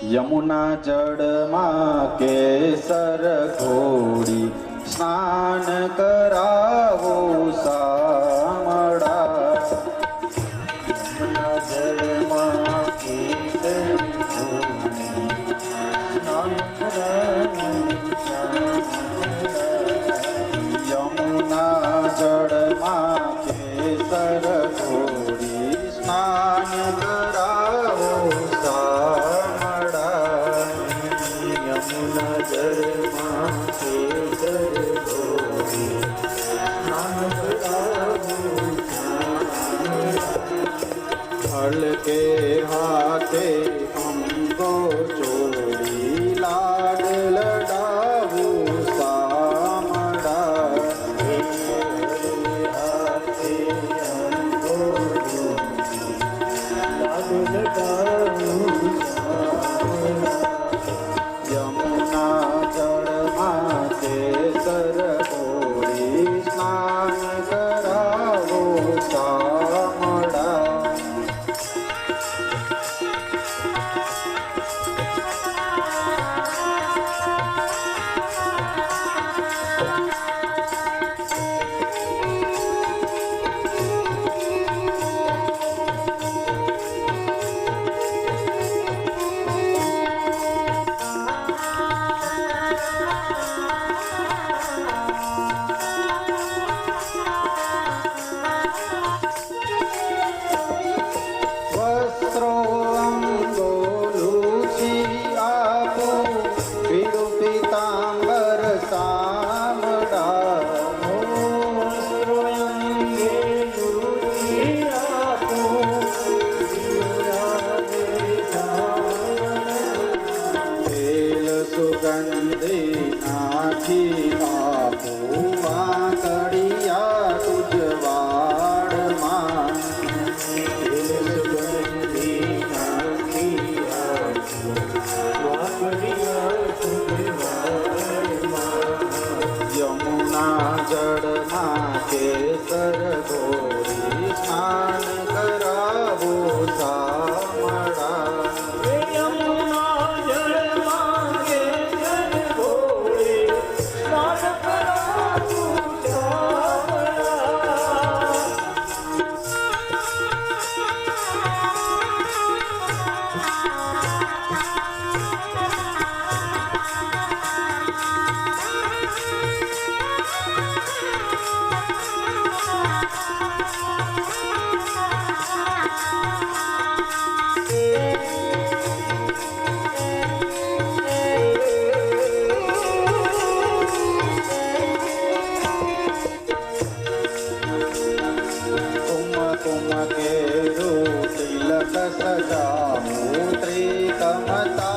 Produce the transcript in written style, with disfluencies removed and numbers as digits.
યમુના જળમાં કેસર ઘોડી સ્નાન કરાવો શામળા. યમુના જળમાં કેસર ઘોડી સ્નાન કરાવો શામળા. યમુના જળમાં કેસર ઘોડી સ્નાન કરાવો શામળા. યમુના જળમાં કેસર ઘોડી સ્નાન કરાવો શામળા. હલકે હાથે અંગો ચોડી લાડ લડાવું શામળા. હાથે અંગો ચોડી લાડ લડાવું શામળા. યમુના જળમાં કેસર ઘોડી સ્નાન કરાવો શામળા. વસ્ત્રો અંગો લૂછી આપો પીળું પીતાંબર શામળા. વસ્ત્રો અંગે લૂછી આપો તેલ સુગંધી નાખી આપો વાંકડિયા ઉજવાડમાં. યમુના જળમાં કેસર ઘોડી સ્નાન કરાવો શામળા. યમુના જળમાં કેસર ઘોડી સ્નાન કરાવું શામળા. કુમ કેરું તિલક સજાવું ત્રિકમતા